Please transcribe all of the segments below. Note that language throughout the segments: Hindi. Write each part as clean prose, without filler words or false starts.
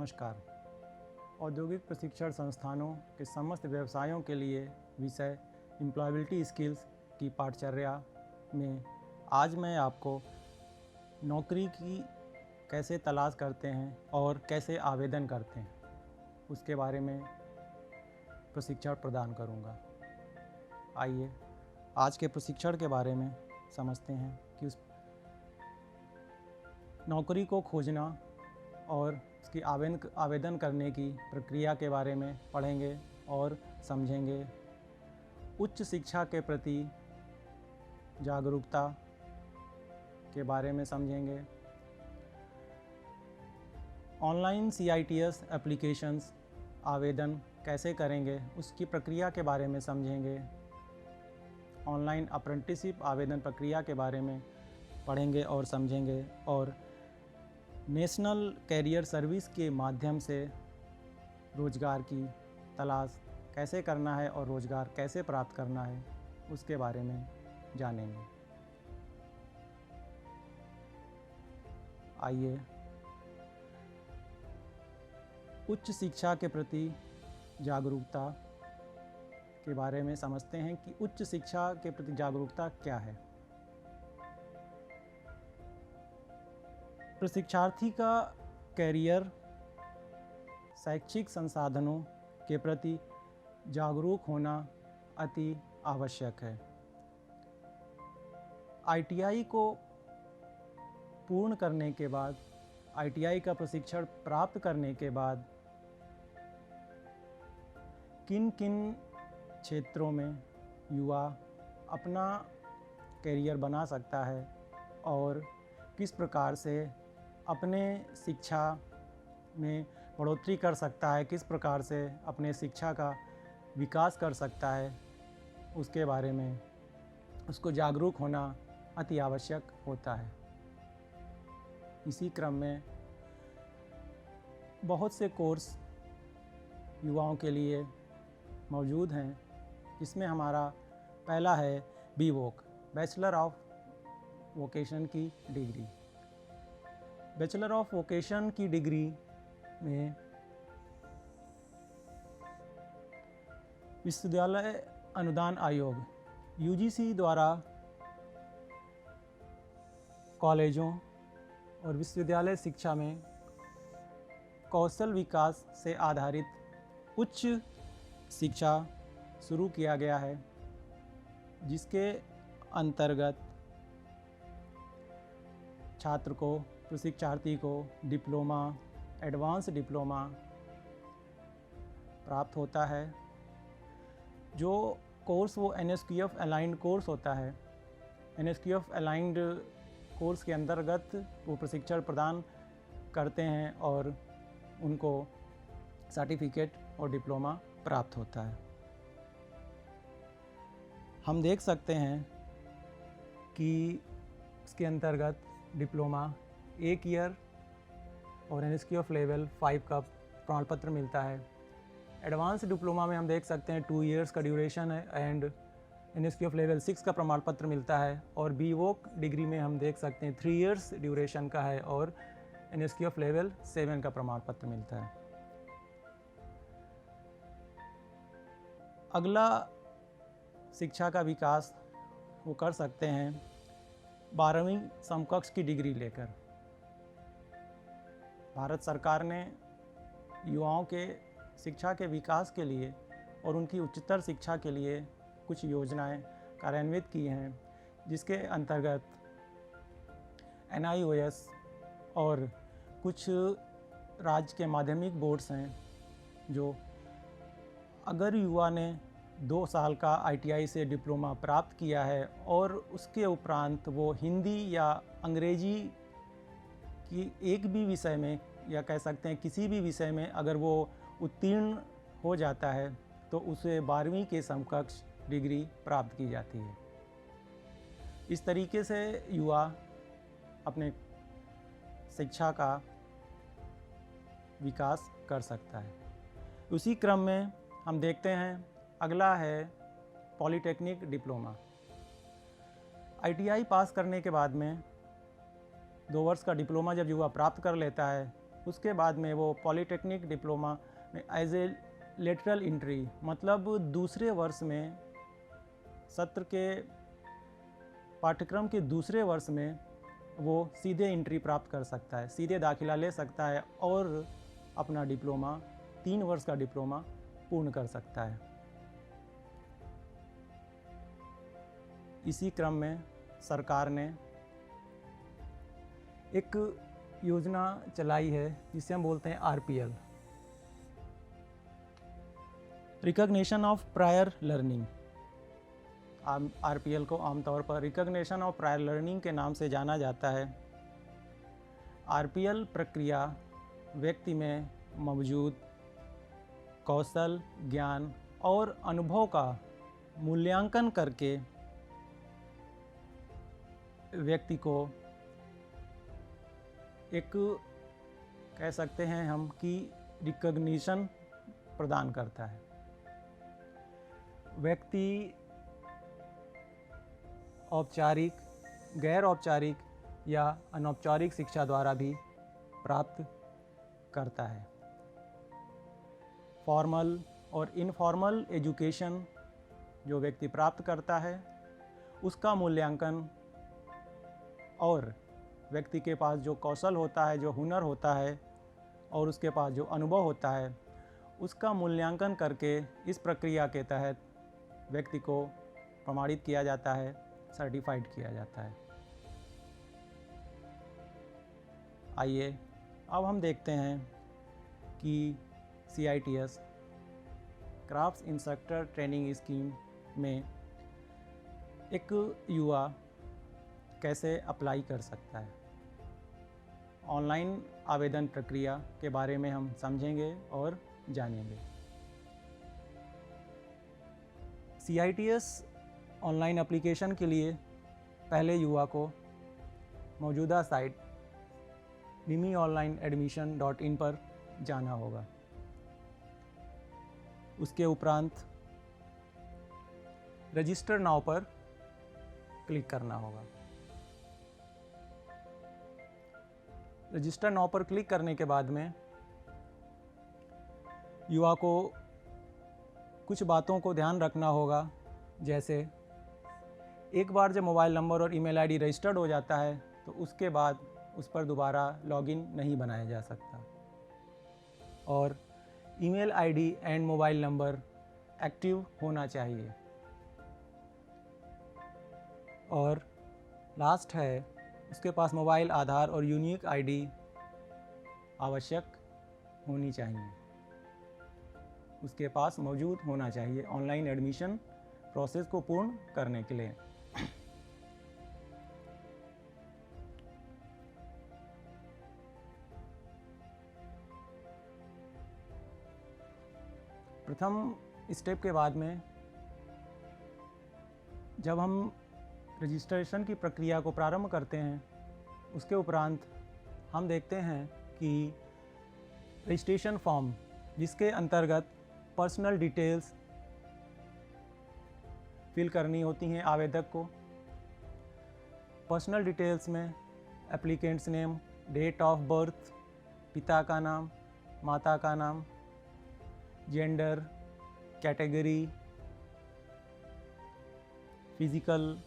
नमस्कार। औद्योगिक प्रशिक्षण संस्थानों के समस्त व्यवसायों के लिए विषय एम्प्लॉयबिलिटी स्किल्स की पाठचर्या में आज मैं आपको नौकरी की कैसे तलाश करते हैं और कैसे आवेदन करते हैं उसके बारे में प्रशिक्षण प्रदान करूंगा। आइए आज के प्रशिक्षण के बारे में समझते हैं कि उस नौकरी को खोजना और उसकी आवेदन करने की प्रक्रिया के बारे में पढ़ेंगे और समझेंगे। उच्च शिक्षा के प्रति जागरूकता के बारे में समझेंगे। ऑनलाइन CITS एप्लीकेशंस आवेदन कैसे करेंगे उसकी प्रक्रिया के बारे में समझेंगे। ऑनलाइन अप्रेंटिसशिप आवेदन प्रक्रिया के बारे में पढ़ेंगे और समझेंगे और नेशनल कैरियर सर्विस के माध्यम से रोज़गार की तलाश कैसे करना है और रोज़गार कैसे प्राप्त करना है उसके बारे में जानेंगे। आइए उच्च शिक्षा के प्रति जागरूकता के बारे में समझते हैं कि उच्च शिक्षा के प्रति जागरूकता क्या है। प्रशिक्षार्थी का कैरियर शैक्षिक संसाधनों के प्रति जागरूक होना अति आवश्यक है। ITI को पूर्ण करने के बाद, ITI का प्रशिक्षण प्राप्त करने के बाद किन किन क्षेत्रों में युवा अपना कैरियर बना सकता है और किस प्रकार से अपने शिक्षा में बढ़ोतरी कर सकता है, किस प्रकार से अपने शिक्षा का विकास कर सकता है, उसके बारे में उसको जागरूक होना अति आवश्यक होता है। इसी क्रम में बहुत से कोर्स युवाओं के लिए मौजूद हैं, जिसमें हमारा पहला है BVOC, बैचलर ऑफ वोकेशन की डिग्री। बैचलर ऑफ वोकेशन की डिग्री में विश्वविद्यालय अनुदान आयोग UGC द्वारा कॉलेजों और विश्वविद्यालय शिक्षा में कौशल विकास से आधारित उच्च शिक्षा शुरू किया गया है, जिसके अंतर्गत छात्र को, प्रशिक्षार्थी को डिप्लोमा, एडवांस डिप्लोमा प्राप्त होता है। जो कोर्स वो NSQF अलाइंड कोर्स होता है। NSQF अलाइंड कोर्स के अंतर्गत वो प्रशिक्षण प्रदान करते हैं और उनको सर्टिफिकेट और डिप्लोमा प्राप्त होता है। हम देख सकते हैं कि इसके अंतर्गत डिप्लोमा 1 ईयर और NSQF लेवल 5 का प्रमाण पत्र मिलता है। एडवांस डिप्लोमा में हम देख सकते हैं 2 इयर्स का ड्यूरेशन है एंड NSQF लेवल 6 का प्रमाण पत्र मिलता है। और BVOC डिग्री में हम देख सकते हैं 3 इयर्स ड्यूरेशन का है और NSQF लेवल 7 का प्रमाण पत्र मिलता है। अगला शिक्षा का विकास वो कर सकते हैं 12वीं समकक्ष की डिग्री लेकर। भारत सरकार ने युवाओं के शिक्षा के विकास के लिए और उनकी उच्चतर शिक्षा के लिए कुछ योजनाएं कार्यान्वित की हैं, जिसके अंतर्गत NIOS और कुछ राज्य के माध्यमिक बोर्ड्स हैं, जो अगर युवा ने 2 साल का ITI से डिप्लोमा प्राप्त किया है और उसके उपरांत वो हिंदी या अंग्रेजी कि एक भी विषय में या कह सकते हैं किसी भी विषय में अगर वो उत्तीर्ण हो जाता है तो उसे 12वीं के समकक्ष डिग्री प्राप्त की जाती है। इस तरीके से युवा अपने शिक्षा का विकास कर सकता है। उसी क्रम में हम देखते हैं अगला है पॉलीटेक्निक डिप्लोमा। ITI पास करने के बाद में 2 वर्ष का डिप्लोमा जब युवा प्राप्त कर लेता है उसके बाद में वो पॉलीटेक्निक डिप्लोमा में एज ए लेटरल एंट्री, मतलब दूसरे वर्ष में, सत्र के पाठ्यक्रम के दूसरे वर्ष में वो सीधे एंट्री प्राप्त कर सकता है, सीधे दाखिला ले सकता है और अपना डिप्लोमा, 3 वर्ष का डिप्लोमा पूर्ण कर सकता है। इसी क्रम में सरकार ने एक योजना चलाई है जिसे हम बोलते हैं RPL, recognition of prior learning. RPL को आमतौर पर रिकॉग्निशन ऑफ प्रायर लर्निंग के नाम से जाना जाता है। RPL प्रक्रिया व्यक्ति में मौजूद कौशल, ज्ञान और अनुभव का मूल्यांकन करके व्यक्ति को एक, कह सकते हैं हम, कि रिकॉग्निशन प्रदान करता है। व्यक्ति औपचारिक, गैर औपचारिक या अनौपचारिक शिक्षा द्वारा भी प्राप्त करता है। फॉर्मल और इनफॉर्मल एजुकेशन जो व्यक्ति प्राप्त करता है उसका मूल्यांकन, और व्यक्ति के पास जो कौशल होता है, जो हुनर होता है और उसके पास जो अनुभव होता है, उसका मूल्यांकन करके इस प्रक्रिया के तहत व्यक्ति को प्रमाणित किया जाता है, सर्टिफाइड किया जाता है। आइए अब हम देखते हैं कि CITS crafts instructor training scheme में एक युवा कैसे अप्लाई कर सकता है। ऑनलाइन आवेदन प्रक्रिया के बारे में हम समझेंगे और जानेंगे। CITS ऑनलाइन एप्लीकेशन के लिए पहले युवा को मौजूदा साइट nimionlineadmission.in पर जाना होगा। उसके उपरांत रजिस्टर नाउ पर क्लिक करना होगा। रजिस्टर नाउ पर क्लिक करने के बाद में युवा को कुछ बातों को ध्यान रखना होगा, जैसे एक बार जब मोबाइल नंबर और ईमेल आईडी रजिस्टर्ड हो जाता है तो उसके बाद उस पर दोबारा लॉगिन नहीं बनाया जा सकता, और email ID and mobile number active होना चाहिए। और लास्ट है, उसके पास मोबाइल, आधार और यूनिक आईडी आवश्यक होनी चाहिए, उसके पास मौजूद होना चाहिए ऑनलाइन एडमिशन प्रोसेस को पूर्ण करने के लिए। प्रथम स्टेप के बाद में जब हम रजिस्ट्रेशन की प्रक्रिया को प्रारंभ करते हैं, उसके उपरांत हम देखते हैं कि रजिस्ट्रेशन फॉर्म, जिसके अंतर्गत पर्सनल डिटेल्स फिल करनी होती हैं आवेदक को। पर्सनल डिटेल्स में applicant's name, date of birth, पिता का नाम, माता का नाम, gender, category, physical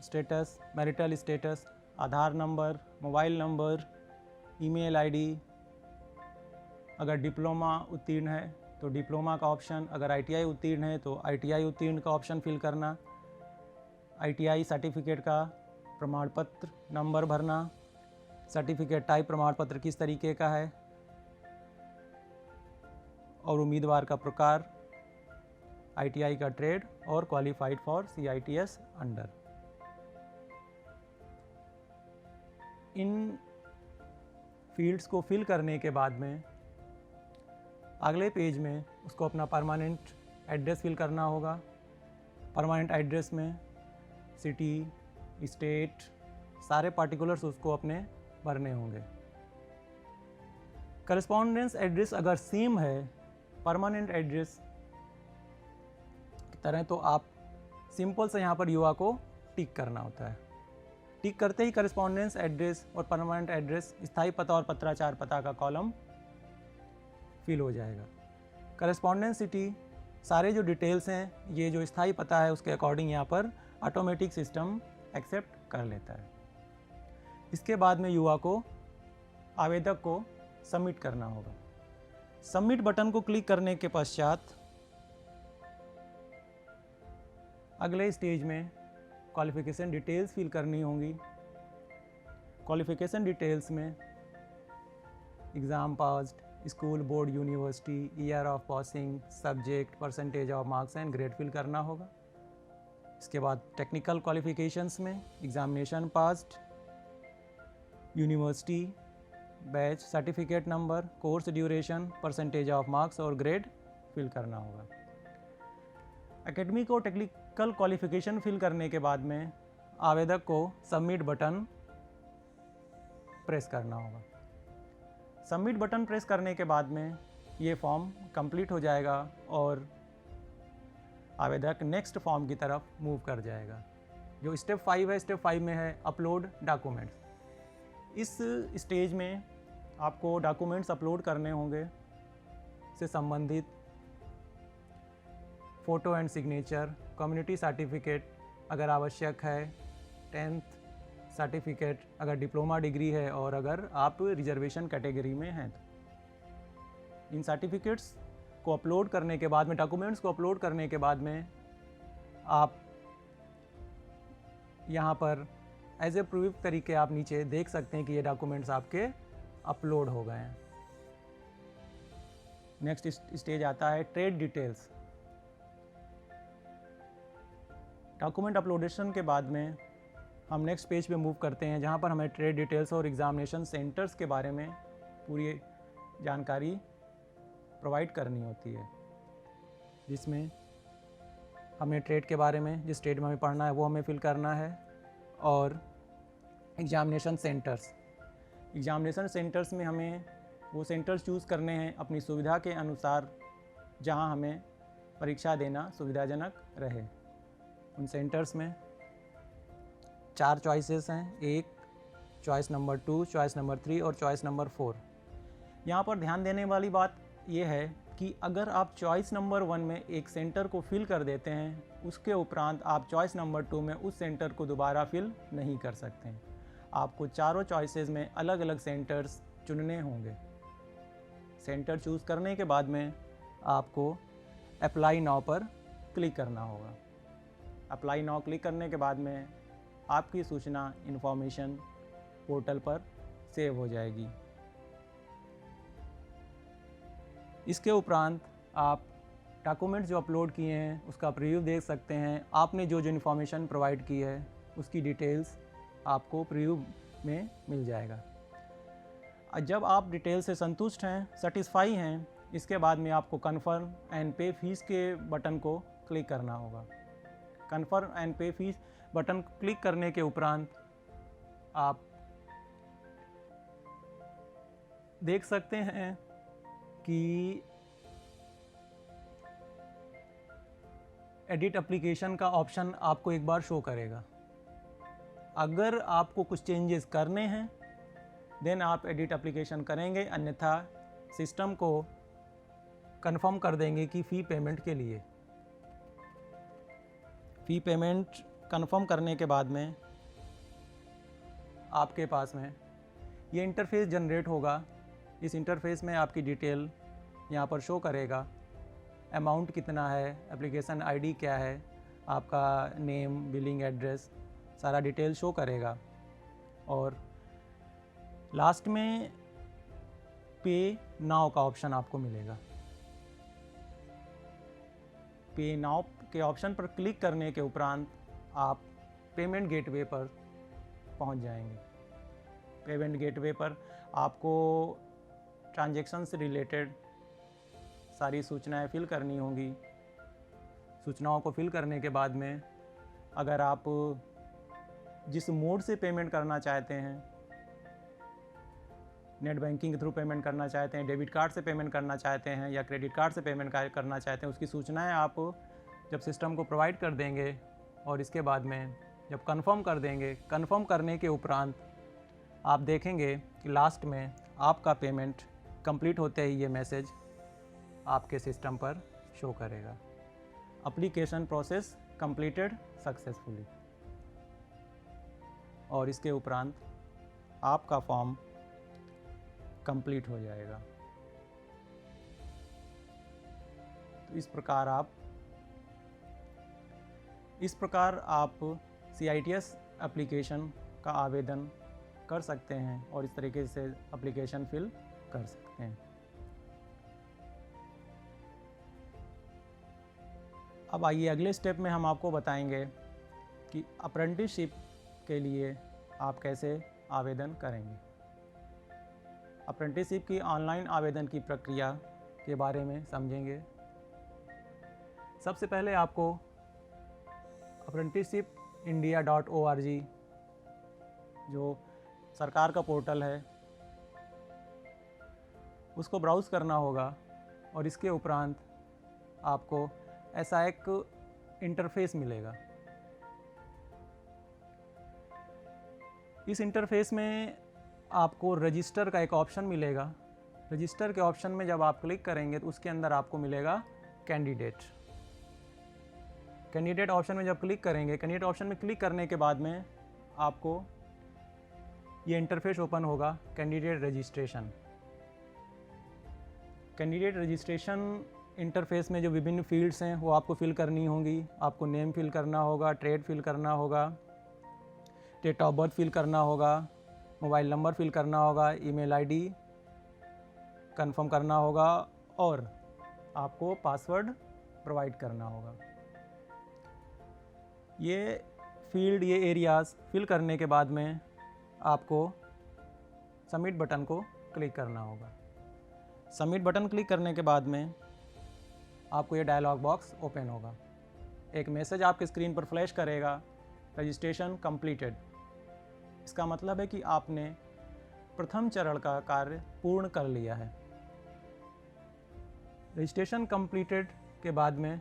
status, marital status, Aadhaar number, mobile number, email ID, अगर डिप्लोमा उत्तीर्ण है तो डिप्लोमा का ऑप्शन, अगर ITI उत्तीर्ण है तो ITI उत्तीर्ण का ऑप्शन फिल करना, ITI सर्टिफिकेट का प्रमाण पत्र नंबर भरना, सर्टिफिकेट टाइप प्रमाण पत्र किस तरीके का है, और उम्मीदवार का प्रकार, ITI का ट्रेड और qualified for CITS under. In fields को फिल करने के बाद में अगले पेज में उसको अपना परमानेंट एड्रेस फिल करना होगा। परमानेंट एड्रेस में सिटी, स्टेट, सारे पार्टिकुलर्स उसको अपने भरने होंगे। करस्पॉन्डेंस एड्रेस अगर सेम है परमानेंट एड्रेस की तरह, तो आप सिंपल से यहाँ पर युवा को टिक करना होता है। टिक करते ही करस्पॉन्डेंस एड्रेस और परमानेंट एड्रेस, स्थायी पता और पत्राचार पता का कॉलम फिल हो जाएगा। करस्पॉन्डेंस सिटी सारे जो डिटेल्स हैं, ये जो स्थायी पता है उसके अकॉर्डिंग यहाँ पर ऑटोमेटिक सिस्टम एक्सेप्ट कर लेता है। इसके बाद में युवा को, आवेदक को सबमिट करना होगा। सबमिट बटन को क्लिक करने के पश्चात अगले स्टेज में क्वालिफिकेशन डिटेल्स फिल करनी होंगी। क्वालिफिकेशन डिटेल्स में exam passed, school, board, university, year of passing, subject, percentage of marks and grade fill करना होगा। इसके बाद टेक्निकल क्वालिफिकेशंस में examination passed, university, batch, certificate number, course duration, percentage of marks और ग्रेड फिल करना होगा। एकेडमिक और टेक्निकल क्वालिफिकेशन फिल करने के बाद में आवेदक को सबमिट बटन प्रेस करना होगा। सबमिट बटन प्रेस करने के बाद में ये फॉर्म कंप्लीट हो जाएगा और आवेदक नेक्स्ट फॉर्म की तरफ मूव कर जाएगा। जो स्टेप 5 है, स्टेप 5 में है अपलोड डॉक्यूमेंट्स। इस स्टेज में आपको डॉक्यूमेंट्स अपलोड करने होंगे से संबंधित photo and signature, community certificate अगर आवश्यक है, 10th सर्टिफिकेट अगर डिप्लोमा डिग्री है और अगर आप रिजर्वेशन कैटेगरी में हैं तो। इन सर्टिफिकेट्स को अपलोड करने के बाद में, डॉक्यूमेंट्स को अपलोड करने के बाद में आप यहाँ पर एज ए प्रूफ तरीके आप नीचे देख सकते हैं कि ये डॉक्यूमेंट्स आपके अपलोड हो गए हैं। नेक्स्ट स्टेज आता है ट्रेड डिटेल्स। डॉक्यूमेंट अपलोडेशन के बाद में हम नेक्स्ट पेज पे मूव करते हैं, जहाँ पर हमें ट्रेड डिटेल्स और एग्जामिनेशन सेंटर्स के बारे में पूरी जानकारी प्रोवाइड करनी होती है, जिसमें हमें ट्रेड के बारे में, जिस ट्रेड में हमें पढ़ना है वो हमें फिल करना है। और एग्जामिनेशन सेंटर्स में हमें वो सेंटर्स चूज़ करने हैं अपनी सुविधा के अनुसार, जहाँ हमें परीक्षा देना सुविधाजनक रहे। उन सेंटर्स में 4 चॉइसेस हैं, 1, चॉइस नंबर 2, चॉइस नंबर 3 और चॉइस नंबर 4। यहाँ पर ध्यान देने वाली बात यह है कि अगर आप चॉइस नंबर 1 में एक सेंटर को फिल कर देते हैं, उसके उपरांत आप चॉइस नंबर 2 में उस सेंटर को दोबारा फिल नहीं कर सकते हैं। आपको चारों चॉइसेस में अलग अलग सेंटर्स चुनने होंगे। सेंटर चूज़ करने के बाद में आपको अप्लाई नाउ पर क्लिक करना होगा। अप्लाई नाउ क्लिक करने के बाद में आपकी सूचना इन्फॉर्मेशन पोर्टल पर सेव हो जाएगी। इसके उपरांत आप डॉक्यूमेंट जो अपलोड किए हैं उसका प्रीव्यू देख सकते हैं। आपने जो जो इन्फॉर्मेशन प्रोवाइड की है उसकी डिटेल्स आपको प्रीव्यू में मिल जाएगा। जब आप डिटेल से संतुष्ट हैं, सेटिस्फाई हैं, इसके बाद में आपको कन्फर्म एंड पे फीस के बटन को क्लिक करना होगा। कन्फर्म एंड पे फीस बटन क्लिक करने के उपरांत आप देख सकते हैं कि एडिट एप्लीकेशन का ऑप्शन आपको एक बार शो करेगा। अगर आपको कुछ चेंजेस करने हैं देन आप एडिट एप्लीकेशन करेंगे, अन्यथा सिस्टम को कंफर्म कर देंगे कि फ़ी पेमेंट के लिए। फ़ी पेमेंट कंफर्म करने के बाद में आपके पास में ये इंटरफेस जनरेट होगा। इस इंटरफेस में आपकी डिटेल यहाँ पर शो करेगा, अमाउंट कितना है, एप्लीकेशन आईडी क्या है, आपका नेम, बिलिंग एड्रेस, सारा डिटेल शो करेगा। और लास्ट में पे नाउ का ऑप्शन आपको मिलेगा। पे नाउ के ऑप्शन पर क्लिक करने के उपरांत आप पेमेंट गेटवे पर पहुंच जाएंगे। पेमेंट गेटवे पर आपको ट्रांजैक्शन से रिलेटेड सारी सूचनाएं फिल करनी होंगी। सूचनाओं को फिल करने के बाद में अगर आप जिस मोड से पेमेंट करना चाहते हैं, नेट बैंकिंग के थ्रू पेमेंट करना चाहते हैं, डेबिट कार्ड से पेमेंट करना चाहते हैं या क्रेडिट कार्ड से पेमेंट करना चाहते हैं, उसकी सूचनाएं आप जब सिस्टम को प्रोवाइड कर देंगे और इसके बाद में जब कंफर्म कर देंगे, कंफर्म करने के उपरांत आप देखेंगे कि लास्ट में आपका पेमेंट कंप्लीट होते ही ये मैसेज आपके सिस्टम पर शो करेगा। Application process completed successfully. और इसके उपरांत आपका फॉर्म कंप्लीट हो जाएगा। तो इस प्रकार आप CITS एप्लीकेशन का आवेदन कर सकते हैं और इस तरीके से एप्लीकेशन फिल कर सकते हैं। अब आइए अगले स्टेप में हम आपको बताएंगे कि अप्रेंटिसशिप के लिए आप कैसे आवेदन करेंगे। अप्रेंटिसशिप की ऑनलाइन आवेदन की प्रक्रिया के बारे में समझेंगे। सबसे पहले आपको apprenticeshipindia.org जो सरकार का पोर्टल है उसको ब्राउज़ करना होगा और इसके उपरांत आपको ऐसा एक इंटरफेस मिलेगा। इस इंटरफेस में आपको रजिस्टर का एक ऑप्शन मिलेगा। रजिस्टर के ऑप्शन में जब आप क्लिक करेंगे तो उसके अंदर आपको मिलेगा कैंडिडेट ऑप्शन में जब क्लिक करेंगे, कैंडिडेट ऑप्शन में क्लिक करने के बाद में आपको ये इंटरफेस ओपन होगा। कैंडिडेट रजिस्ट्रेशन इंटरफेस में जो विभिन्न फील्ड्स हैं वो आपको फिल करनी होंगी। आपको नेम फिल करना होगा, ट्रेड फिल करना होगा, डेट ऑफ बर्थ फिल करना होगा, मोबाइल नंबर फिल करना होगा, ईमेल आईडी कंफर्म करना होगा और आपको पासवर्ड प्रोवाइड करना होगा। ये एरियाज़ फिल करने के बाद में आपको सबमिट बटन को क्लिक करना होगा। सबमिट बटन क्लिक करने के बाद में आपको ये डायलॉग बॉक्स ओपन होगा। एक मैसेज आपके स्क्रीन पर फ्लैश करेगा, रजिस्ट्रेशन कंप्लीटेड। इसका मतलब है कि आपने प्रथम चरण का कार्य पूर्ण कर लिया है। रजिस्ट्रेशन कंप्लीटेड के बाद में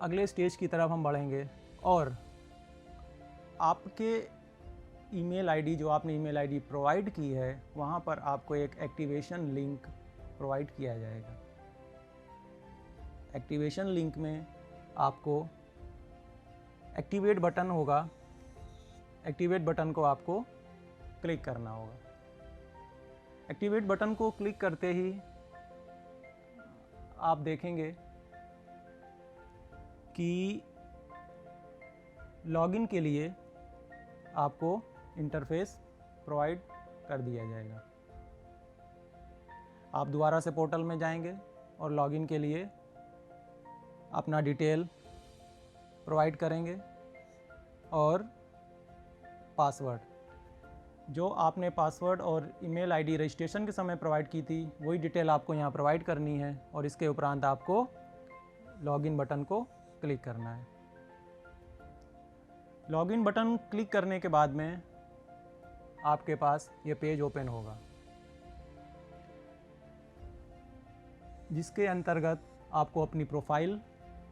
अगले स्टेज की तरफ हम बढ़ेंगे और आपके ईमेल आईडी जो आपने ईमेल आईडी प्रोवाइड की है वहाँ पर आपको एक एक्टिवेशन लिंक प्रोवाइड किया जाएगा। एक्टिवेशन लिंक में आपको एक्टिवेट बटन होगा। एक्टिवेट बटन को आपको क्लिक करना होगा। एक्टिवेट बटन को क्लिक करते ही आप देखेंगे कि लॉगिन के लिए आपको इंटरफेस प्रोवाइड कर दिया जाएगा। आप दोबारा से पोर्टल में जाएंगे और लॉगिन के लिए अपना डिटेल प्रोवाइड करेंगे और पासवर्ड जो आपने पासवर्ड और ईमेल आईडी रजिस्ट्रेशन के समय प्रोवाइड की थी वही डिटेल आपको यहाँ प्रोवाइड करनी है और इसके उपरांत आपको लॉगिन बटन को क्लिक करना है। लॉगिन बटन क्लिक करने के बाद में आपके पास ये पेज ओपन होगा जिसके अंतर्गत आपको अपनी प्रोफाइल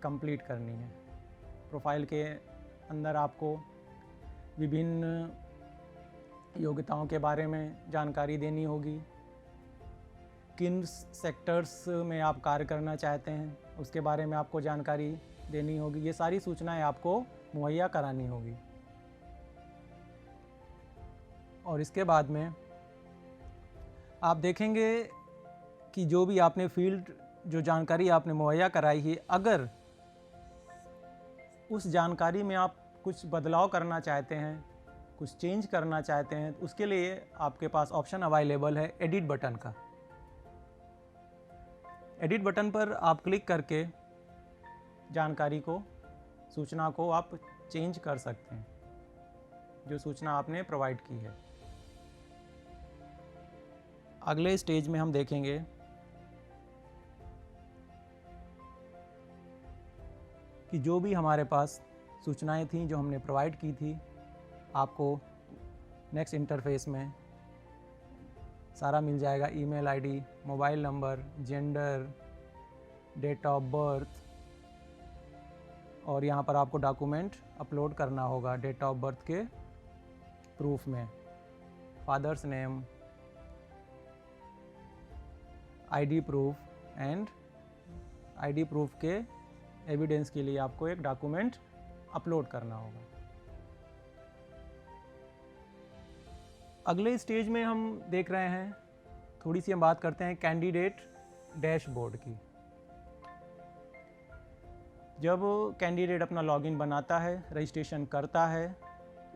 कंप्लीट करनी है। प्रोफाइल के अंदर आपको विभिन्न योग्यताओं के बारे में जानकारी देनी होगी। किन सेक्टर्स में आप कार्य करना चाहते हैं उसके बारे में आपको जानकारी देनी होगी। ये सारी सूचनाएं आपको मुहैया करानी होगी और इसके बाद में आप देखेंगे कि जो भी आपने फील्ड जो जानकारी आपने मुहैया कराई है अगर उस जानकारी में आप कुछ बदलाव करना चाहते हैं, कुछ चेंज करना चाहते हैं तो उसके लिए आपके पास ऑप्शन अवेलेबल है एडिट बटन का। एडिट बटन पर आप क्लिक करके जानकारी को सूचना को आप चेंज कर सकते हैं जो सूचना आपने प्रोवाइड की है। अगले स्टेज में हम देखेंगे कि जो भी हमारे पास सूचनाएं थीं जो हमने प्रोवाइड की थी आपको नेक्स्ट इंटरफेस में सारा मिल जाएगा। Email ID, mobile number, gender, date of birth और यहाँ पर आपको डॉक्यूमेंट अपलोड करना होगा डेट ऑफ बर्थ के प्रूफ में। Father's name, ID proof and ID proof के एविडेंस के लिए आपको एक डॉक्यूमेंट अपलोड करना होगा। अगले स्टेज में हम देख रहे हैं, थोड़ी सी हम बात करते हैं कैंडिडेट डैशबोर्ड की। जब कैंडिडेट अपना लॉगिन बनाता है, रजिस्ट्रेशन करता है,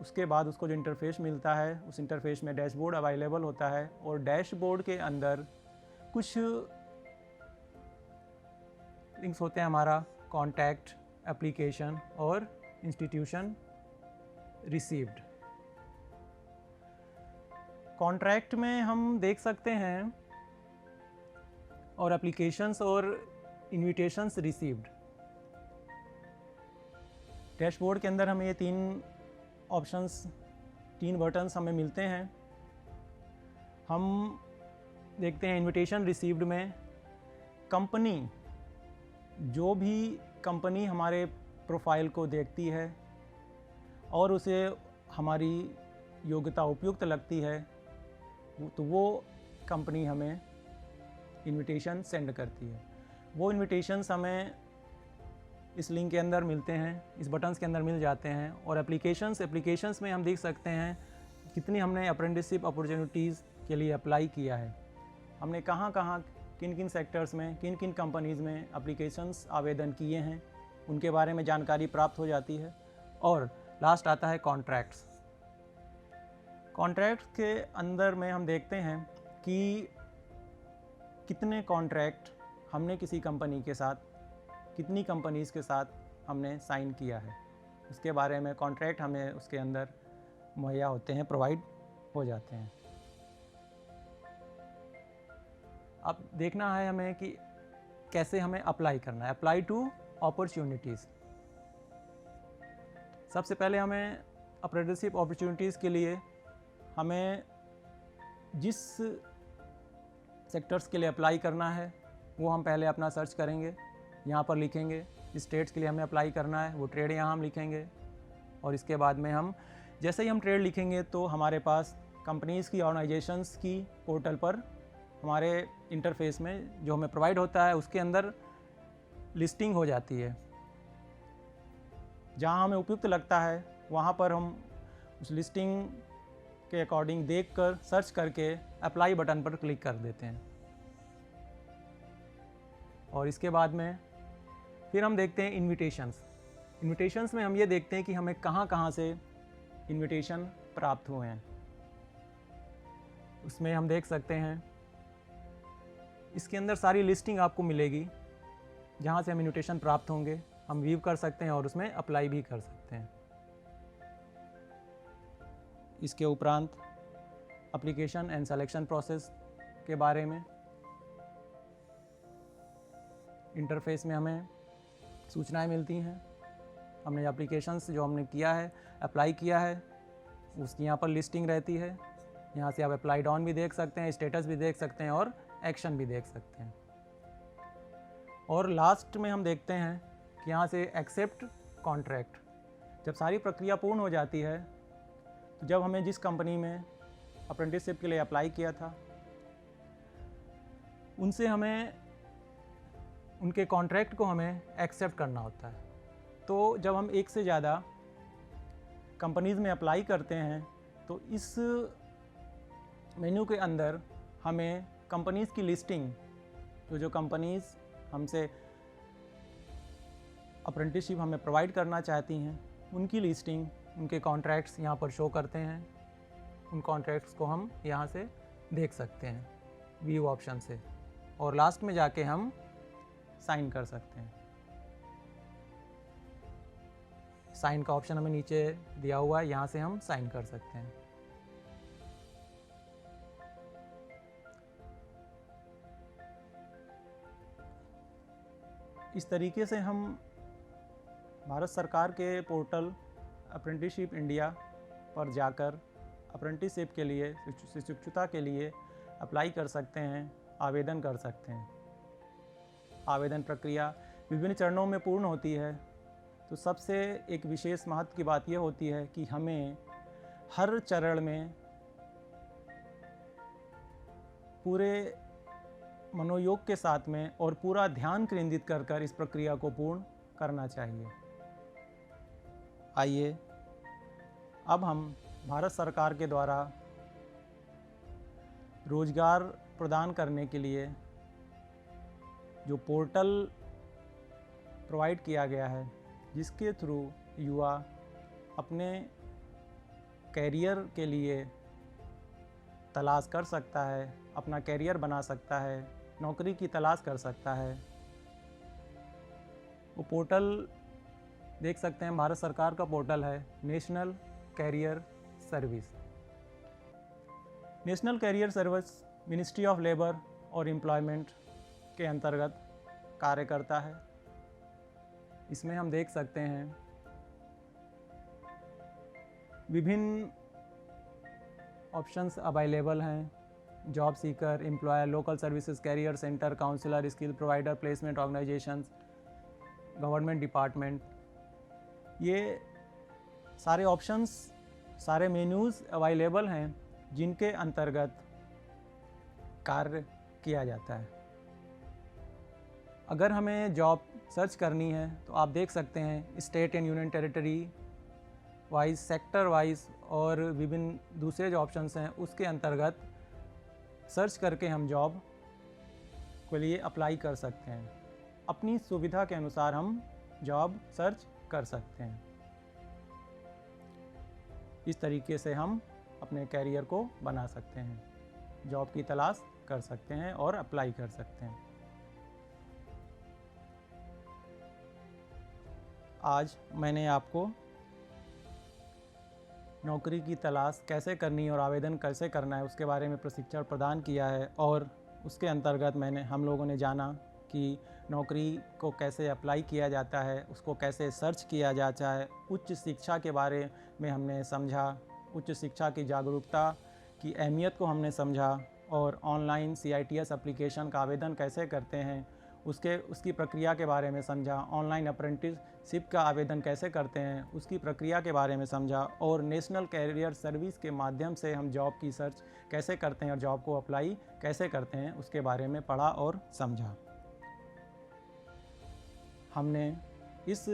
उसके बाद उसको जो इंटरफेस मिलता है, उस इंटरफेस में डैशबोर्ड अवेलेबल होता है और डैशबोर्ड के अंदर कुछ लिंक्स होते हैं, हमारा कॉन्टैक्ट, एप्लीकेशन और इंस्टीट्यूशन रिसीव्ड। कॉन्ट्रैक्ट में हम देख सकते हैं और एप्लीकेशंस और इन्विटेशंस रिसीव्ड। डैशबोर्ड के अंदर हमें ये तीन बटन्स हमें मिलते हैं। हम देखते हैं इन्विटेशन रिसीव्ड में कंपनी, जो भी कंपनी हमारे प्रोफाइल को देखती है और उसे हमारी योग्यता उपयुक्त लगती है, तो वो कंपनी हमें इनविटेशन सेंड करती है। वो इनविटेशंस हमें इस लिंक के अंदर मिलते हैं, इस बटन्स के अंदर मिल जाते हैं। और एप्लीकेशंस में हम देख सकते हैं कितनी हमने अप्रेंटिसशिप अपॉर्चुनिटीज़ के लिए अप्लाई किया है, हमने कहाँ कहाँ किन किन सेक्टर्स में किन किन कंपनीज़ में एप्लीकेशंस आवेदन किए हैं, उनके बारे में जानकारी प्राप्त हो जाती है। और लास्ट आता है कॉन्ट्रैक्ट्स। कॉन्ट्रैक्ट के अंदर में हम देखते हैं कि कितने कॉन्ट्रैक्ट हमने किसी कंपनी के साथ, कितनी कंपनीज़ के साथ हमने साइन किया है, उसके बारे में कॉन्ट्रैक्ट हमें उसके अंदर मुहैया होते हैं, प्रोवाइड हो जाते हैं। अब देखना है हमें कि कैसे हमें अप्लाई करना है। Apply to opportunities. सबसे पहले हमें अप्रेंटिसशिप अपॉर्चुनिटीज़ के लिए हमें जिस सेक्टर्स के लिए अप्लाई करना है वो हम पहले अपना सर्च करेंगे, यहाँ पर लिखेंगे। स्टेट्स के लिए हमें अप्लाई करना है, वो ट्रेड यहाँ हम लिखेंगे। और इसके बाद में हम जैसे ही हम ट्रेड लिखेंगे तो हमारे पास कंपनीज़ की, ऑर्गेनाइजेशंस की पोर्टल पर हमारे इंटरफेस में जो हमें प्रोवाइड होता है उसके अंदर लिस्टिंग हो जाती है। जहाँ हमें उपयुक्त लगता है वहाँ पर हम उस लिस्टिंग के अकॉर्डिंग देखकर, सर्च करके अप्लाई बटन पर क्लिक कर देते हैं। और इसके बाद में फिर हम देखते हैं इन्विटेशंस में हम ये देखते हैं कि हमें कहाँ कहाँ से इन्विटेशन प्राप्त हुए हैं। उसमें हम देख सकते हैं, इसके अंदर सारी लिस्टिंग आपको मिलेगी जहाँ से हम इन्विटेशन प्राप्त होंगे, हम व्यू कर सकते हैं और उसमें अप्लाई भी कर सकते हैं। इसके उपरांत एप्लीकेशन एंड सिलेक्शन प्रोसेस के बारे में इंटरफेस में हमें सूचनाएं मिलती हैं। हमने एप्लीकेशंस जो हमने किया है, अप्लाई किया है, उसकी यहाँ पर लिस्टिंग रहती है। यहाँ से आप अप्लाइड ऑन भी देख सकते हैं, स्टेटस भी देख सकते हैं और एक्शन भी देख सकते हैं। और लास्ट में हम देखते हैं कि यहाँ से एक्सेप्ट कॉन्ट्रैक्ट। जब सारी प्रक्रिया पूर्ण हो जाती है, तो जब हमें जिस कंपनी में अप्रेंटिसशिप के लिए अप्लाई किया था, उनसे हमें उनके कॉन्ट्रैक्ट को हमें एक्सेप्ट करना होता है। तो जब हम एक से ज़्यादा कंपनीज़ में अप्लाई करते हैं तो इस मेन्यू के अंदर हमें कंपनीज़ की लिस्टिंग, जो कंपनीज़ हमसे अप्रेंटिसशिप हमें प्रोवाइड करना चाहती हैं, उनकी लिस्टिंग, उनके कॉन्ट्रैक्ट्स यहाँ पर शो करते हैं। उन कॉन्ट्रैक्ट्स को हम यहाँ से देख सकते हैं व्यू ऑप्शन से, और लास्ट में जाके हम साइन कर सकते हैं। साइन का ऑप्शन हमें नीचे दिया हुआ है, यहाँ से हम साइन कर सकते हैं। इस तरीके से हम भारत सरकार के पोर्टल अप्रेंटिसशिप इंडिया पर जाकर अप्रेंटिसशिप के लिए, शिक्षुता के लिए अप्लाई कर सकते हैं, आवेदन कर सकते हैं। आवेदन प्रक्रिया विभिन्न चरणों में पूर्ण होती है। तो सबसे एक विशेष महत्व की बात यह होती है कि हमें हर चरण में पूरे मनोयोग के साथ में और पूरा ध्यान केंद्रित कर इस प्रक्रिया को पूर्ण करना चाहिए। आइए अब हम भारत सरकार के द्वारा रोजगार प्रदान करने के लिए जो पोर्टल प्रोवाइड किया गया है, जिसके थ्रू युवा अपने कैरियर के लिए तलाश कर सकता है, अपना कैरियर बना सकता है, नौकरी की तलाश कर सकता है। वो पोर्टल देख सकते हैं, भारत सरकार का पोर्टल है national career service. National career service ministry of labour और एम्प्लॉयमेंट के अंतर्गत कार्य करता है। इसमें हम देख सकते हैं विभिन्न ऑप्शंस अवेलेबल हैं, job seeker, employer, local services, career centre, counsellor, skill provider, placement organisations, government department. ये सारे ऑप्शंस, सारे मेन्यूज़ अवेलेबल हैं जिनके अंतर्गत कार्य किया जाता है। अगर हमें जॉब सर्च करनी है तो आप देख सकते हैं state and union territory wise, sector wise और विभिन्न दूसरे जो ऑप्शंस हैं उसके अंतर्गत सर्च करके हम जॉब के लिए अप्लाई कर सकते हैं। अपनी सुविधा के अनुसार हम जॉब सर्च कर सकते हैं। इस तरीके से हम अपने कैरियर को बना सकते हैं, जॉब की तलाश कर सकते हैं और अप्लाई कर सकते हैं। आज मैंने आपको नौकरी की तलाश कैसे करनी है और आवेदन कैसे करना है उसके बारे में प्रशिक्षण प्रदान किया है, और उसके अंतर्गत हम लोगों ने जाना कि नौकरी को कैसे अप्लाई किया जाता है, उसको कैसे सर्च किया जाता है। उच्च शिक्षा के बारे में हमने समझा, उच्च शिक्षा की जागरूकता की अहमियत को हमने समझा, और ऑनलाइन CITS एप्लीकेशन का आवेदन कैसे करते हैं उसकी प्रक्रिया के बारे में समझा। ऑनलाइन अप्रेंटिसशिप का आवेदन कैसे करते हैं उसकी प्रक्रिया के बारे में समझा, और नेशनल कैरियर सर्विस के माध्यम से हम जॉब की सर्च कैसे करते हैं और जॉब को अप्लाई कैसे करते हैं उसके बारे में पढ़ा और समझा। हमने इस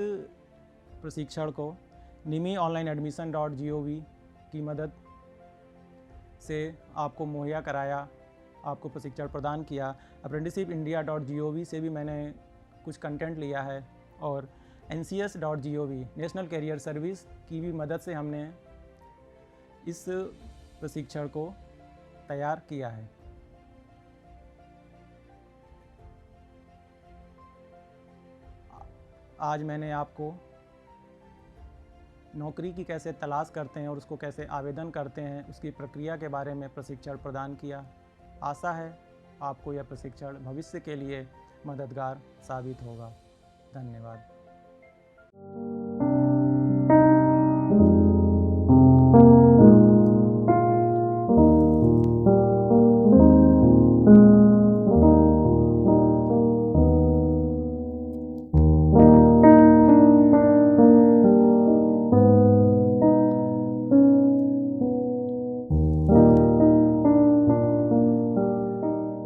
प्रशिक्षण को NIMI-online-admission.gov की मदद से आपको मुहैया कराया, आपको प्रशिक्षण प्रदान किया। apprenticeshipindia.gov से भी मैंने कुछ कंटेंट लिया है, और NCS.gov नेशनल कैरियर सर्विस की भी मदद से हमने इस प्रशिक्षण को तैयार किया है। आज मैंने आपको नौकरी की कैसे तलाश करते हैं और उसको कैसे आवेदन करते हैं उसकी प्रक्रिया के बारे में प्रशिक्षण प्रदान किया। आशा है आपको यह प्रशिक्षण भविष्य के लिए मददगार साबित होगा। धन्यवाद।